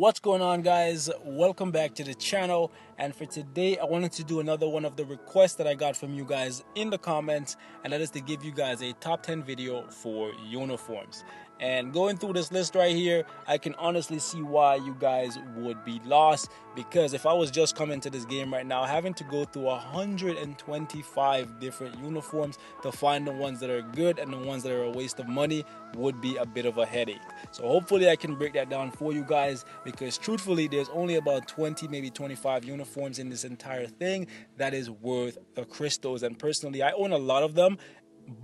What's going on, guys? Welcome back to the channel, and for today I wanted to do another one of the requests that I got from you guys in the comments, and that is to give you guys a top 10 video for uniforms. And going through this list right here, I can honestly see why you guys would be lost, because if I was just coming to this game right now, having to go through 125 different uniforms to find the ones that are good and the ones that are a waste of money would be a bit of a headache. So hopefully I can break that down for you guys, because truthfully there's only about 20, maybe 25 uniforms in this entire thing that is worth the crystals. And personally, I own a lot of them.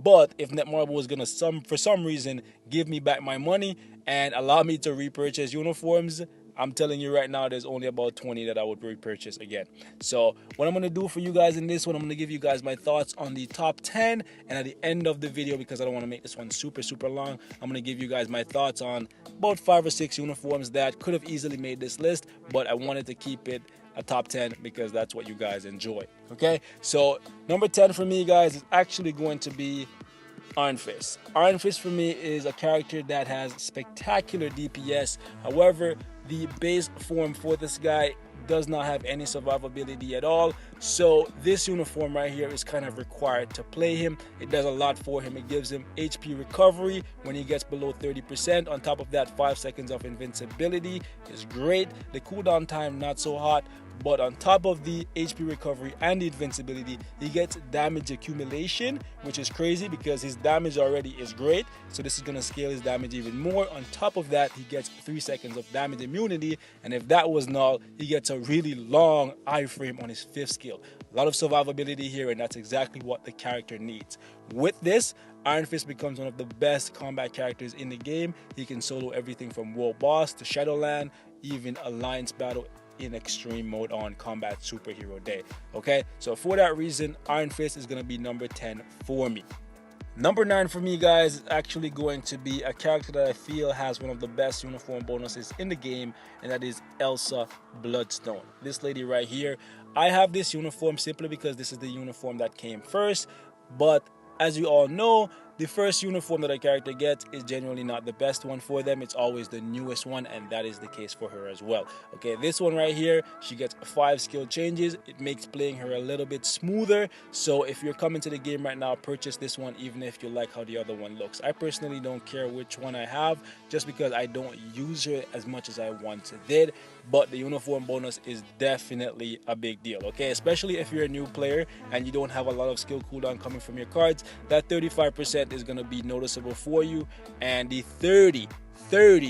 But if Netmarble is gonna for some reason give me back my money and allow me to repurchase uniforms, I'm telling you right now, there's only about 20 that I would repurchase again. So what I'm gonna do for you guys in this one, I'm gonna give you guys my thoughts on the top 10, and at the end of the video, because I don't want to make this one super long, I'm gonna give you guys my thoughts on about 5 or 6 uniforms that could have easily made this list, but I wanted to keep it a top 10 because that's what you guys enjoy. Okay, so number 10 for me, guys, is actually going to be Iron Fist. Iron Fist for me is a character that has spectacular DPS. However, the base form for this guy does not have any survivability at all. So this uniform right here is kind of required to play him. It does a lot for him. It gives him HP recovery when he gets below 30%. On top of that, 5 seconds of invincibility is great. The cooldown time not so hot, but on top of the HP recovery and the invincibility, he gets damage accumulation, which is crazy because his damage already is great. So this is going to scale his damage even more. On top of that, he gets 3 seconds of damage immunity, and if that was null, he gets a really long iframe on his 5th skill. A lot of survivability here, and that's exactly what the character needs. With this, Iron Fist becomes one of the best combat characters in the game. He can solo everything from World Boss to Shadowland, even Alliance Battle in extreme mode on Combat Superhero Day. Okay, so for that reason, Iron Fist is going to be number 10 for me. Number 9 for me, guys, is actually going to be a character that I feel has one of the best uniform bonuses in the game, and that is Elsa Bloodstone. This lady right here, I have this uniform simply because this is the uniform that came first, but as you all know, the first uniform that a character gets is genuinely not the best one for them. It's always the newest one, and that is the case for her as well. Okay, this one right here, she gets 5 skill changes. It makes playing her a little bit smoother. So if you're coming to the game right now, purchase this one even if you like how the other one looks. I personally don't care which one I have, just because I don't use her as much as I once did. But the uniform bonus is definitely a big deal, okay? Especially if you're a new player and you don't have a lot of skill cooldown coming from your cards. That 35% is going to be noticeable for you, and the 30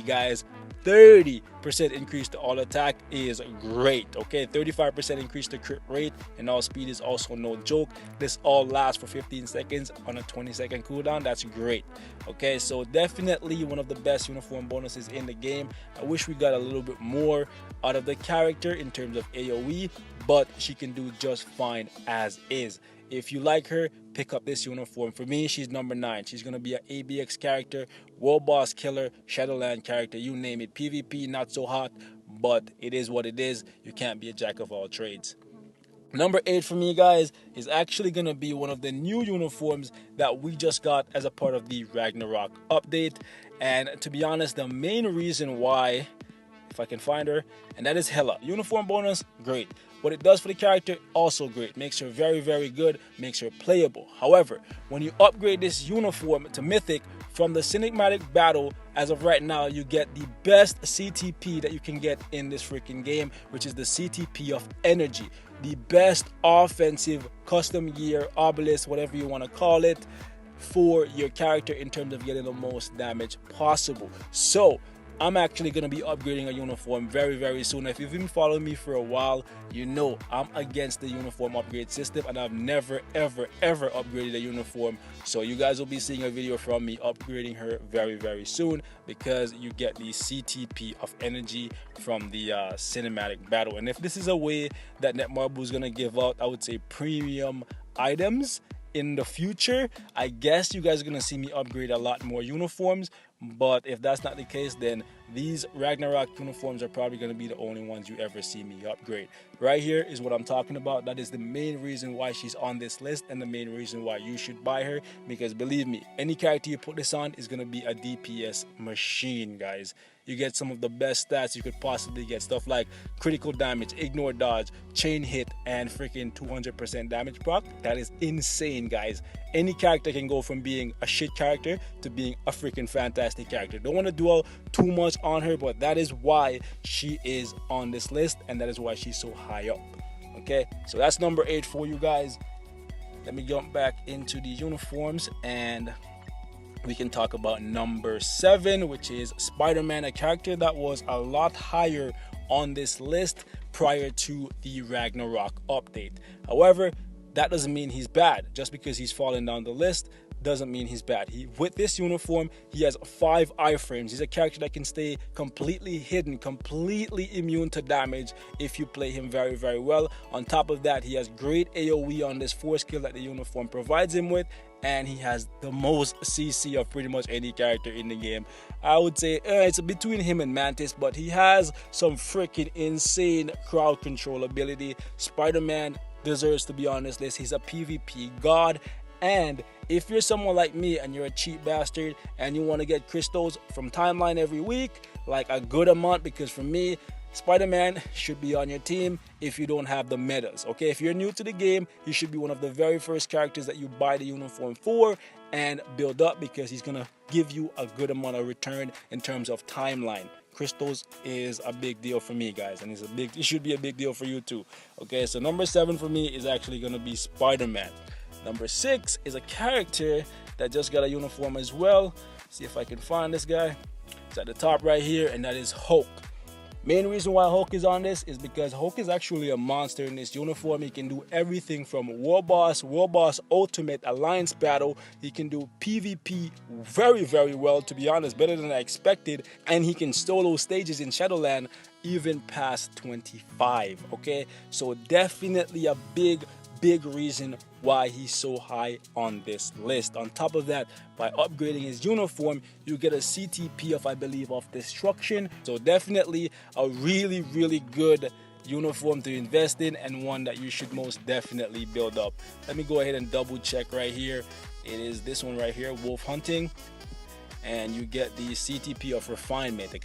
guys, 30% increase to all attack is great. Okay, 35% increase to crit rate and all speed is also no joke. This all lasts for 15 seconds on a 20-second cooldown. That's great. Okay, so definitely one of the best uniform bonuses in the game. I wish we got a little bit more out of the character in terms of AoE, but she can do just fine as is. If you like her, pick up this uniform. For me, she's number 9. She's going to be an ABX character, World Boss killer, Shadowland character, you name it. PvP, not so hot, but it is what it is. You can't be a jack of all trades. Number 8 for me, guys, is actually going to be one of the new uniforms that we just got as a part of the Ragnarok update. And to be honest, the main reason why, if I can find her, and that is Hela. Uniform bonus, great. What it does for the character, also great. Makes her very good, makes her playable. However, when you upgrade this uniform to Mythic from the cinematic battle, as of right now, you get the best CTP that you can get in this freaking game, which is the CTP of Energy. The best offensive custom gear, obelisk, whatever you want to call it, for your character in terms of getting the most damage possible. So I'm actually going to be upgrading a uniform very soon. If you've been following me for a while, you know I'm against the uniform upgrade system, and I've never ever upgraded a uniform. So you guys will be seeing a video from me upgrading her very soon, because you get the CTP of Energy from the cinematic battle. And if this is a way that Netmarble is going to give out, I would say, premium items in the future, I guess you guys are going to see me upgrade a lot more uniforms. But if that's not the case, then these Ragnarok uniforms are probably going to be the only ones you ever see me upgrade. Right here is what I'm talking about. That is the main reason why she's on this list and the main reason why you should buy her, because believe me, any character you put this on is going to be a DPS machine, guys. You get some of the best stats you could possibly get. Stuff like critical damage, ignore dodge, chain hit, and freaking 200% damage proc. That is insane, guys. Any character can go from being a shit character to being a freaking fantastic character. Don't want to dwell too much on her, but that is why she is on this list, and that is why she's so high up. Okay, so that's number 8 for you guys. Let me jump back into the uniforms and we can talk about number 7, which is Spider-Man, a character that was a lot higher on this list prior to the Ragnarok update. However, that doesn't mean he's bad. Just because he's fallen down the list doesn't mean he's bad. With this uniform, he has 5 iframes. He's a character that can stay completely hidden, completely immune to damage if you play him very, very well. On top of that, he has great AoE on this 4 skill that the uniform provides him with, and he has the most CC of pretty much any character in the game. I would say it's between him and Mantis, but he has some freaking insane crowd control ability. Spider-Man deserves to be on this list. He's a PvP god, and if you're someone like me and you're a cheap bastard and you want to get crystals from timeline every week, like a good amount, because for me, Spider-Man should be on your team if you don't have the metas. Okay, if you're new to the game, he should be one of the very first characters that you buy the uniform for and build up, because he's gonna give you a good amount of return in terms of timeline. Crystals is a big deal for me, guys, and it should be a big deal for you too. Okay, so number 7 for me is actually gonna be Spider-Man. Number 6 is a character that just got a uniform as well. See if I can find this guy. It's at the top right here, and that is Hulk. Main reason why Hulk is on this is because Hulk is actually a monster in this uniform. He can do everything from War Boss Ultimate, Alliance Battle. He can do PvP very, very well, to be honest, better than I expected. And he can solo stages in Shadowland even past 25, okay? So definitely a big reason why he's so high on this list. On top of that, by upgrading his uniform, you get a CTP of, I believe, of destruction. So definitely a really, really good uniform to invest in, and one that you should most definitely build up. Let me go ahead and double check right here. It is this one right here, Wolf Hunting. And you get the CTP of Refinement, your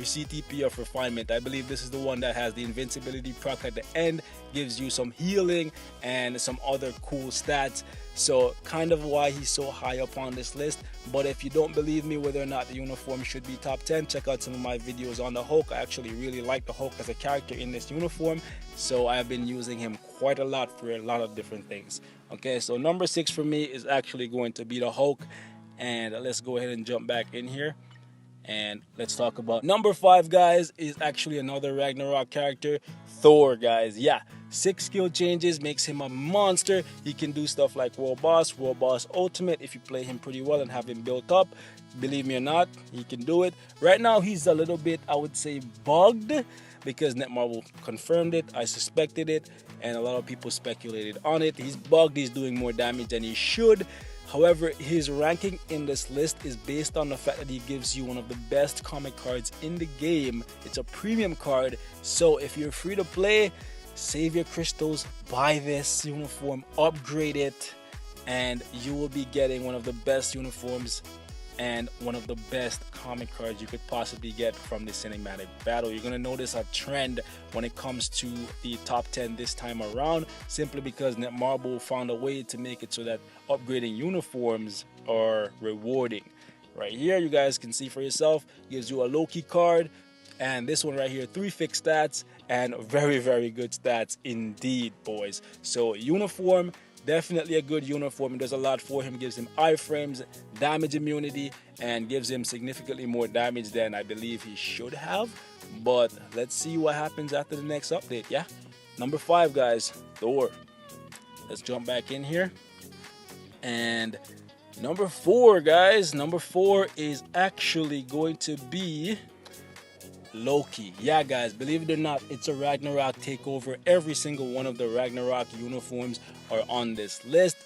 CTP of Refinement. I believe this is the one that has the invincibility proc at the end, gives you some healing and some other cool stats. So kind of why he's so high up on this list. But if you don't believe me whether or not the uniform should be top 10, check out some of my videos on the Hulk. I actually really like the Hulk as a character in this uniform, so I've been using him quite a lot for a lot of different things. Okay, so number 6 for me is actually going to be the Hulk. And let's go ahead and jump back in here and let's talk about number 5, guys. Is actually another Ragnarok character, Thor, guys. Yeah, 6 skill changes makes him a monster. He can do stuff like World Boss Ultimate if you play him pretty well and have him built up. Believe me or not, he can do it. Right now he's a little bit, I would say, bugged, because Netmarble confirmed it. I suspected it, and a lot of people speculated on it. He's bugged. He's doing more damage than he should. However, his ranking in this list is based on the fact that he gives you one of the best comic cards in the game. It's a premium card, so if you're free to play, save your crystals, buy this uniform, upgrade it, and you will be getting one of the best uniforms and one of the best comic cards you could possibly get from the cinematic battle. You're gonna notice a trend when it comes to the top 10 this time around, simply because Netmarble found a way to make it so that upgrading uniforms are rewarding. Right here, you guys can see for yourself, gives you a Loki card, and this one right here, 3 fixed stats and very, very good stats indeed, boys. So uniform, definitely a good uniform. It does a lot for him. Gives him iframes, damage immunity, and gives him significantly more damage than I believe he should have. But let's see what happens after the next update. Yeah, number 5, guys, Thor. Let's jump back in here. And number 4, guys, number 4 is actually going to be Loki. Yeah, guys, believe it or not, it's a Ragnarok takeover. Every single one of the Ragnarok uniforms are on this list,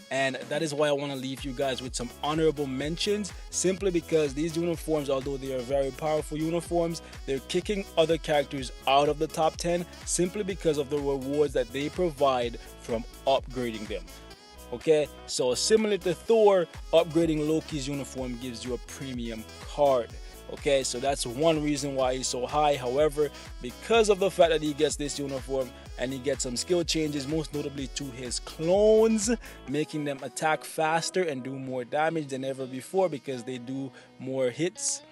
and that is why I want to leave you guys with some honorable mentions, simply because these uniforms, although they are very powerful uniforms, they're kicking other characters out of the top 10 simply because of the rewards that they provide from upgrading them. Okay, so similar to Thor, upgrading Loki's uniform gives you a premium card. Okay, so that's one reason why he's so high. However, because of the fact that he gets this uniform and he gets some skill changes, most notably to his clones, making them attack faster and do more damage than ever before because they do more hits,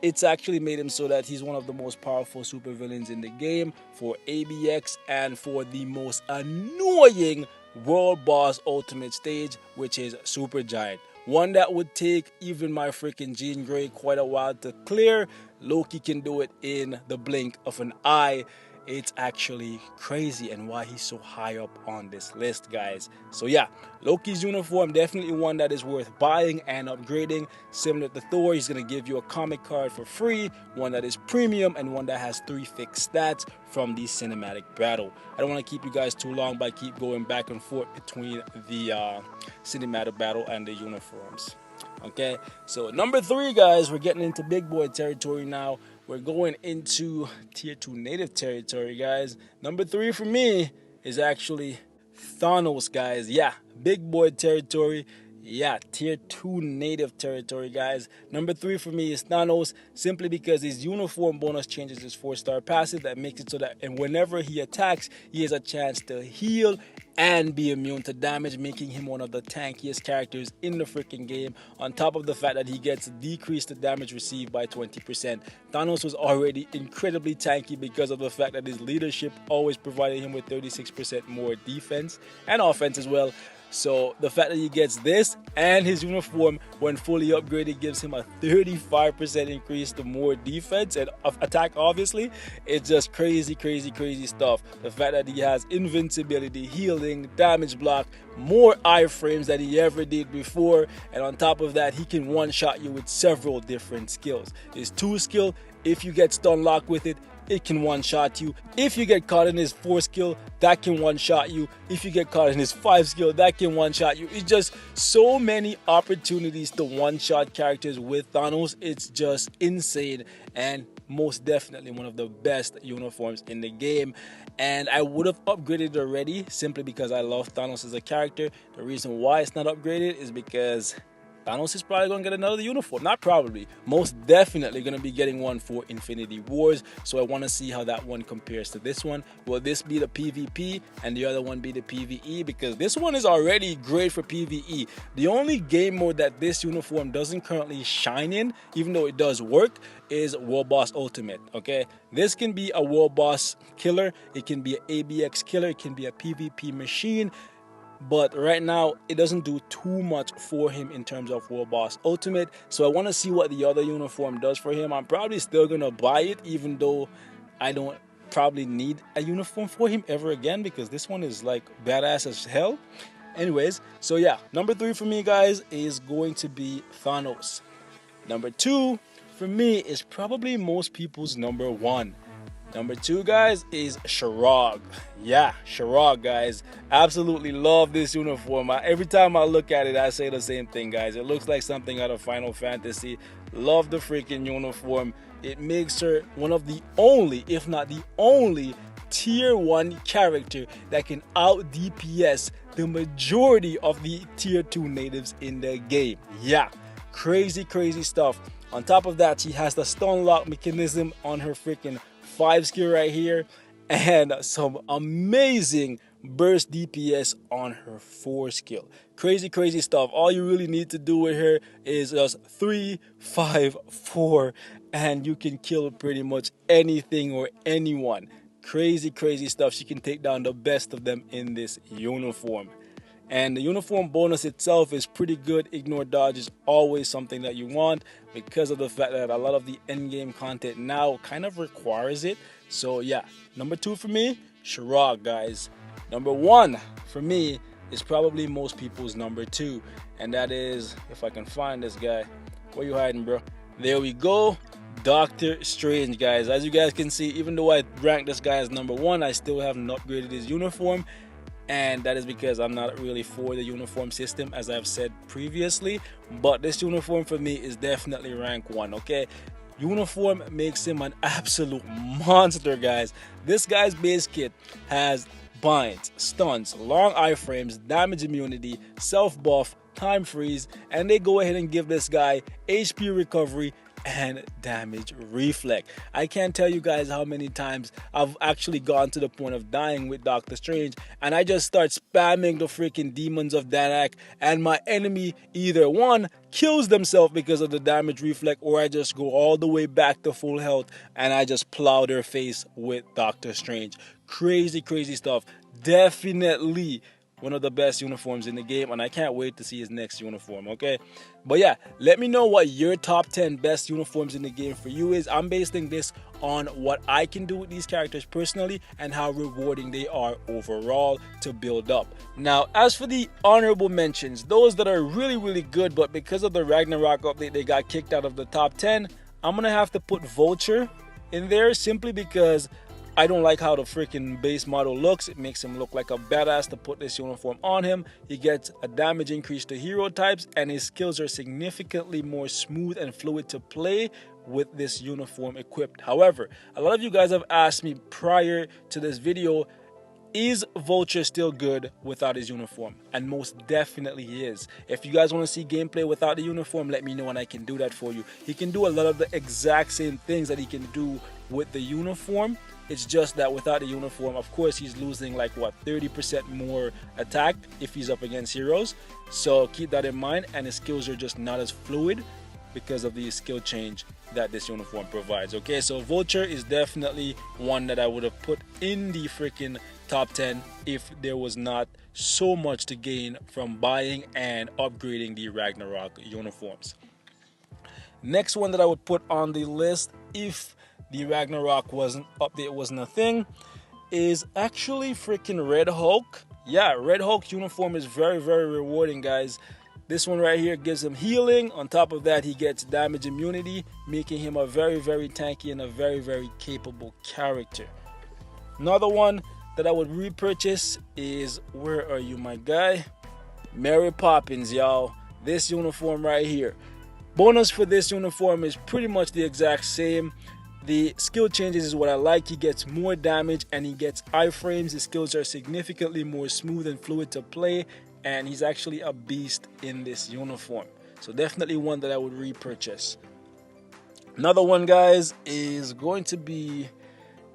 it's actually made him so that he's one of the most powerful supervillains in the game for ABX and for the most annoying World Boss Ultimate stage, which is Supergiant. One that would take even my freaking Jean Grey quite a while to clear. Loki can do it in the blink of an eye. It's actually crazy, and why he's so high up on this list, guys. So yeah, Loki's uniform, definitely one that is worth buying and upgrading. Similar to Thor, he's going to give you a comic card for free, one that is premium, and one that has 3 fixed stats from the cinematic battle. I don't want to keep you guys too long, but I keep going back and forth between the cinematic battle and the uniforms. Okay, so number 3, guys, we're getting into big boy territory now. We're going into tier 2 native territory, guys. Number 3 for me is actually Thanos, guys. Yeah, big boy territory. Yeah, tier 2 native territory, guys. Number 3 for me is Thanos, simply because his uniform bonus changes his 4-star passive that makes it so that and whenever he attacks, he has a chance to heal and be immune to damage, making him one of the tankiest characters in the freaking game, on top of the fact that he gets decreased the damage received by 20%. Thanos was already incredibly tanky because of the fact that his leadership always provided him with 36% more defense and offense as well. So the fact that he gets this and his uniform when fully upgraded gives him a 35% increase to more defense and attack, obviously, it's just crazy stuff. The fact that he has invincibility, healing, damage block, more iframes than he ever did before, and on top of that, he can one-shot you with several different skills. His 2 skill, if you get stun locked with it, it can one-shot you. If you get caught in his 4 skill, that can one-shot you. If you get caught in his 5 skill, that can one-shot you. It's just so many opportunities to one-shot characters with Thanos. It's just insane, and most definitely one of the best uniforms in the game. And I would have upgraded it already simply because I love Thanos as a character. The reason why it's not upgraded is because Thanos is probably going to get another uniform. Not probably, most definitely going to be getting one for Infinity Wars. So I want to see how that one compares to this one. Will this be the PvP and the other one be the PvE? Because this one is already great for PvE. The only game mode that this uniform doesn't currently shine in, even though it does work, is World Boss Ultimate. Okay, this can be a World Boss killer. It can be an ABX killer. It can be a PvP machine. But right now, it doesn't do too much for him in terms of World Boss Ultimate. So I want to see what the other uniform does for him. I'm probably still going to buy it, even though I don't probably need a uniform for him ever again, because this one is like badass as hell. Anyways, so yeah, number 3 for me, guys, is going to be Thanos. Number 2 for me is probably most people's number 1. Number 2, guys, is Chirag. Yeah, Chirag, guys. Absolutely love this uniform. Every time I look at it, I say the same thing, guys. It looks like something out of Final Fantasy. Love the freaking uniform. It makes her one of the only, if not the only, tier 1 character that can out DPS the majority of the tier 2 natives in the game. Yeah, crazy stuff. On top of that, she has the stun lock mechanism on her freaking 5 skill right here, and some amazing burst DPS on her 4 skill. Crazy stuff. All you really need to do with her is just 3, 5, 4, and you can kill pretty much anything or anyone. Crazy stuff. She can take down the best of them in this uniform. And the uniform bonus itself is pretty good. Ignore dodge is always something that you want because of the fact that a lot of the endgame content now kind of requires it. So yeah, number 2 for me, Chirag, guys. Number 1 for me is probably most people's number 2. And that is, if I can find this guy. Where you hiding, bro? There we go. Doctor Strange, guys. As you guys can see, even though I ranked this guy as #1, I still haven't upgraded his uniform, and that is because I'm not really for the uniform system, as I've said previously. But this uniform for me is definitely rank 1. Okay, uniform makes him an absolute monster, guys. This guy's base kit has binds, stunts, long iframes, damage immunity, self buff, time freeze, and they go ahead and give this guy HP recovery and damage reflect. I can't tell you guys how many times I've actually gone to the point of dying with Doctor Strange, and I just start spamming the freaking demons of Danak, and my enemy either one kills themselves because of the damage reflect, or I just go all the way back to full health and I just plow their face with Doctor Strange. Crazy stuff. Definitely one of the best uniforms in the game, and I can't wait to see his next uniform. Okay, but yeah, let me know what your top 10 best uniforms in the game for you is. I'm basing this on what I can do with these characters personally and how rewarding they are overall to build up. Now, as for the honorable mentions, those that are really good, but because of the Ragnarok update they got kicked out of the top 10, I'm gonna have to put Vulture in there, simply because I don't like how the freaking base model looks. It makes him look like a badass to put this uniform on him. He gets a damage increase to hero types, and his skills are significantly more smooth and fluid to play with this uniform equipped. However, a lot of you guys have asked me prior to this video, is Vulture still good without his uniform? And most definitely he is. If you guys want to see gameplay without the uniform, let me know and I can do that for you. He can do a lot of the exact same things that he can do with the uniform. It's just that without the uniform, of course, he's losing like what, 30% more attack if he's up against heroes. So keep that in mind, and his skills are just not as fluid because of the skill change that this uniform provides. Okay, so Vulture is definitely one that I would have put in the freaking top 10 if there was not so much to gain from buying and upgrading the Ragnarok uniforms. Next one that I would put on the list, if the Ragnarok update wasn't a thing, is actually freaking Red Hulk. Yeah, Red Hulk's uniform is very rewarding, guys. This one right here gives him healing. On top of that, he gets damage immunity, making him a very tanky and a very capable character. Another one that I would repurchase is, where are you, my guy? Mary Poppins, y'all. This uniform right here. Bonus for this uniform is pretty much the exact same. The skill changes is what I like. He gets more damage and he gets iframes. His skills are significantly more smooth and fluid to play, and he's actually a beast in this uniform. So definitely one that I would repurchase. Another one, guys, is going to be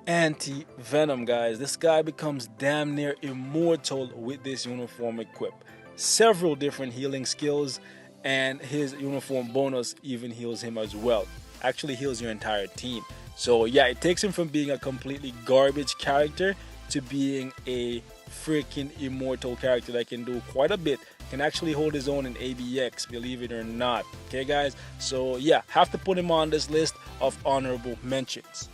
AntiVenom, guys. This guy becomes damn near immortal with this uniform equipped. Several different healing skills, and his uniform bonus even heals him as well. Actually heals your entire team. So yeah, it takes him from being a completely garbage character to being a freaking immortal character that can do quite a bit, can actually hold his own in ABX, believe it or not. Okay, guys, so yeah, have to put him on this list of honorable mentions.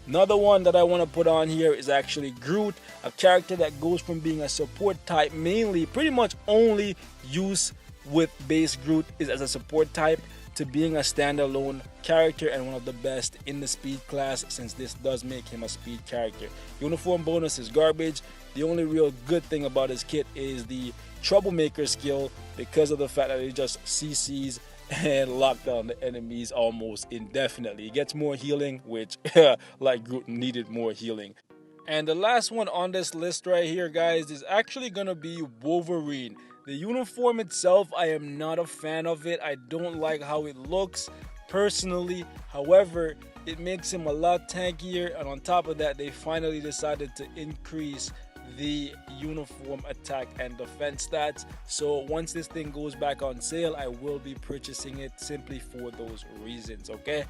Another one that I want to put on here is actually Groot, a character that goes from being a support type, mainly pretty much only use with base Groot is as a support type, to being a standalone character and one of the best in the speed class, since this does make him a speed character. Uniform bonus is garbage. The only real good thing about his kit is the troublemaker skill, because of the fact that it just CCs and lock down the enemies almost indefinitely. He gets more healing, which like Groot needed more healing. And the last one on this list right here, guys, is actually gonna be Wolverine. The uniform itself, I am not a fan of it. I don't like how it looks personally. However, it makes him a lot tankier, and on top of that, they finally decided to increase the uniform attack and defense stats. So once this thing goes back on sale, I will be purchasing it simply for those reasons. Okay,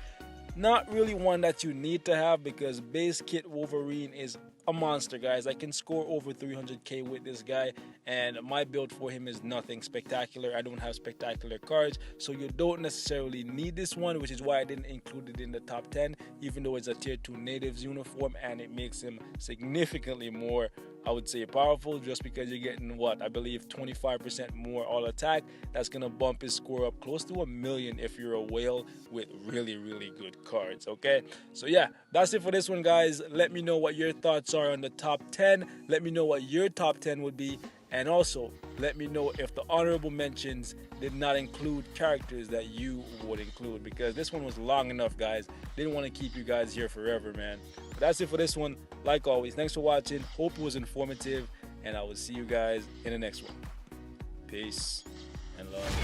not really one that you need to have, because base kit Wolverine is a monster, guys. I can score over 300k with this guy, and my build for him is nothing spectacular. I don't have spectacular cards, so you don't necessarily need this one, which is why I didn't include it in the top 10, even though it's a tier 2 natives uniform, and it makes him significantly more, I would say, powerful, just because you're getting, what, I believe 25% more all attack. That's gonna bump his score up close to 1,000,000 if you're a whale with really, really good cards. Okay, so yeah, that's it for this one, guys. Let me know what your thoughts are on the top 10. Let me know what your top 10 would be, and also let me know if the honorable mentions did not include characters that you would include, because this one was long enough, guys. Didn't want to keep you guys here forever, man. But that's it for this one. Like always, thanks for watching. Hope it was informative, and I will see you guys in the next one. Peace and love.